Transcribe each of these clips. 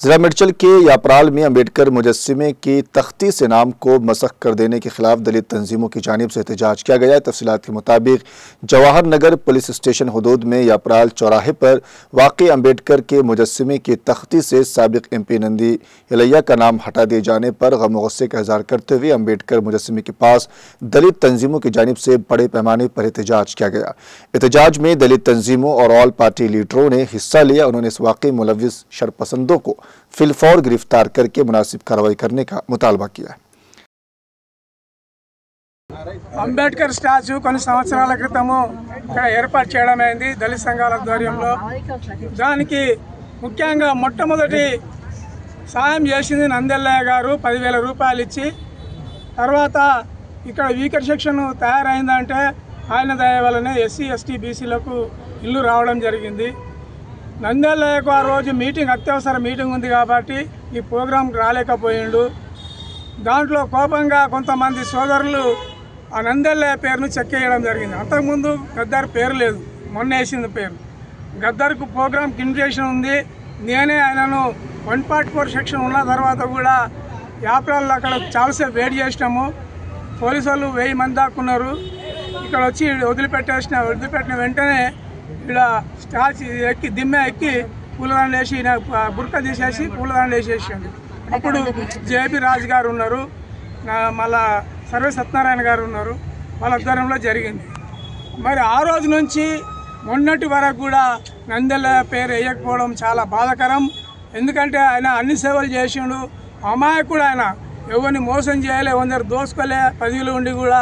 जिला मिर्चल के यापराल में अम्बेडकर मुजस्सिमे की तख्ती से नाम को मसख कर देने के खिलाफ दलित तंजीमों की जानिब से एहतजाज किया गया। तफसीलात के मुताबिक जवाहर नगर पुलिस स्टेशन हदूद में यापराल चौराहे पर वाक़ई अम्बेडकर के मुजस्सिमे की तख्ती से साबिक MP नंदी इलैया का नाम हटा दिए जाने पर गम व गुस्से का इज़हार करते हुए अम्बेडकर मुजस्सिमे के पास दलित तंजीमों की जानिब से बड़े पैमाने पर एहतजाज किया गया। एहतजाज में दलित तंजीमों और ऑल पार्टी लीडरों ने हिस्सा लिया। उन्होंने इस वाक़ई मुलविस शरपसंदों को फिलफौर गिरफ्तार करके मुनासिब कार्रवाई करने का मुतालबा किया है। అంబేద్కర్ స్టాచ్యూ కొన్ని సంవత్సరాల క్రితము ఇక్కడ ఏర్పాటు చేయడం అయింది దళిత సంఘాల ఆధ్వర్యంలో। దానికి ముఖ్యంగా మొట్టమొదటి సాయం చేసింది నందెల్లయ్య గారు 10,000 రూపాయలు ఇచ్చి, తర్వాత ఇక్కడ వీకర్ సెక్షన్ తయారైందంటే ఆయన దయ వల్లనే SC ST BCలకు ఇల్లు రావడం జరిగింది। నందెల్లయ్యకు ఆ రోజు మీటింగ్ అత్యవసర మీటింగ్ ఉంది కాబట్టి ఈ ప్రోగ్రాంకి రాలేకపోయిండు। దాంట్లో కోపంగా కొంతమంది సోదరులు ఆ నందెల్లయ్య పేరును చెక్ చేయడం జరిగింది। అంతకుముందు గద్దర్ పేరు లేదు, మొన్న వేసింది పేరు। గద్దర్కు ప్రోగ్రామ్కి ఇన్విటేషన్ ఉంది, నేనే ఆయనను 144 సెక్షన్ ఉన్న తర్వాత కూడా యాప్రాల్లో అక్కడ చాలాసేపు వెయిట్ చేసినాము। పోలీసు వాళ్ళు 1000 మంది దాక్కున్నారు। ఇక్కడ వచ్చి వదిలిపెట్టిన వెంటనే ఇక్కడ స్టాచ్ ఎక్కి దిమ్మె ఎక్కి పూలదండ వేసి బుర్క తీసేసి పూలదండ వేసేసాడు। అప్పుడు JP రాజు గారు ఉన్నారు, మళ్ళా సర్వే సత్యనారాయణ గారు ఉన్నారు, వాళ్ళ ఆధ్వర్యంలో జరిగింది। మరి ఆ రోజు నుంచి మొన్నటి వరకు కూడా నందెల్లయ్య పేరు వేయకపోవడం చాలా బాధాకరం। ఎందుకంటే ఆయన అన్ని సేవలు చేసిండు, అమాయకుడు, ఆయన ఎవరిని మోసం చేయలే, కొందరు దోసుకోలే, పదవిలో ఉండి కూడా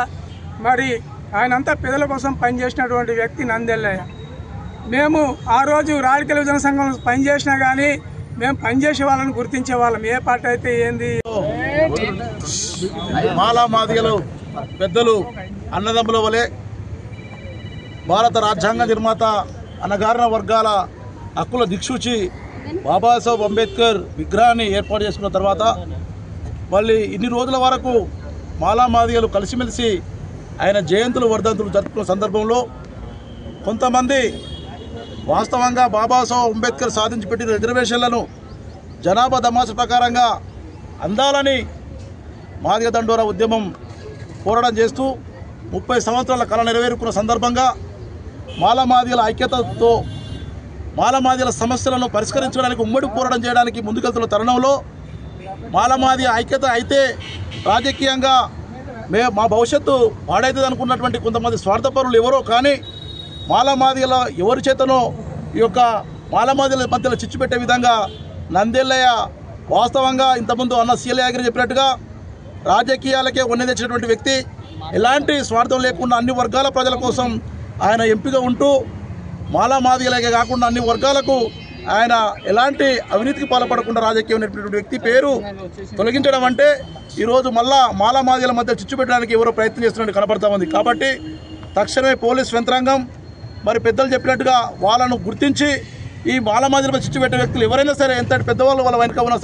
మరి ఆయనంతా పేదల కోసం పనిచేసినటువంటి వ్యక్తి నందెల్లయ్య। మేము ఆ రోజు రాజకీయ విభజన సంఘం పనిచేసినా కానీ మేము పనిచేసే వాళ్ళని గుర్తించే వాళ్ళం, ఏ పార్టీ అయితే ఏంది। మాలా మాదిగలు పెద్దలు అన్నదమ్ముల వలె భారత రాజ్యాంగ నిర్మాత అణగారిన వర్గాల హక్కుల దిక్సూచి బాబాసాహెబ్ అంబేద్కర్ విగ్రహాన్ని ఏర్పాటు చేసుకున్న తర్వాత మళ్ళీ ఇన్ని రోజుల వరకు మాలా మాదిగలు కలిసిమెలిసి ఆయన జయంతులు వర్ధంతులు జరుపుకున్న సందర్భంలో కొంతమంది వాస్తవంగా బాబాసాహెబ్ అంబేద్కర్ సాధించి పెట్టిన రిజర్వేషన్లను జనాభా దమాస ప్రకారంగా అందాలని మాదిగ దండోరా ఉద్యమం పోరాటం చేస్తూ 30 సంవత్సరాల కళ నెరవేరుకున్న సందర్భంగా మాలమాదిగల ఐక్యతతో మాలమాదిగల సమస్యలను పరిష్కరించడానికి ఉమ్మడి పోరాటం చేయడానికి ముందుకెళ్తున్న తరుణంలో మాలమాదిగ ఐక్యత అయితే రాజకీయంగా మా భవిష్యత్తు పాడైతుంది అనుకున్నటువంటి కొంతమంది స్వార్థపరులు ఎవరో కానీ మాలమాదిగల ఎవరి చేతనో ఈ యొక్క మాలమాదిగల మధ్యలో చిచ్చు పెట్టే విధంగా నందెల్లయ్య వాస్తవంగా ఇంతకుముందు అన్న CL యాగిరి చెప్పినట్టుగా రాజకీయాలకే వన్నె తెచ్చినటువంటి వ్యక్తి, ఎలాంటి స్వార్థం లేకుండా అన్ని వర్గాల ప్రజల కోసం ఆయన ఎంపిక ఉంటూ మాలమాదిగలకే కాకుండా అన్ని వర్గాలకు ఆయన ఎలాంటి అవినీతికి పాల్పడకుండా రాజకీయం నేర్పినటువంటి వ్యక్తి పేరు తొలగించడం అంటే ఈరోజు మళ్ళా మాలమాదిగల మధ్య చిచ్చు పెట్టడానికి ఎవరో ప్రయత్నం చేస్తున్నట్టు కనపడతా ఉంది। కాబట్టి తక్షణమే పోలీస్ యంత్రాంగం మరి పెద్దలు చెప్పినట్టుగా వాళ్ళను గుర్తించి ఈ మాలమాదిగల చిచ్చు పెట్టే వ్యక్తులు ఎవరైనా సరే, ఎంతటి పెద్దవాళ్ళు వాళ్ళ వెనుక ఉన్నా సరే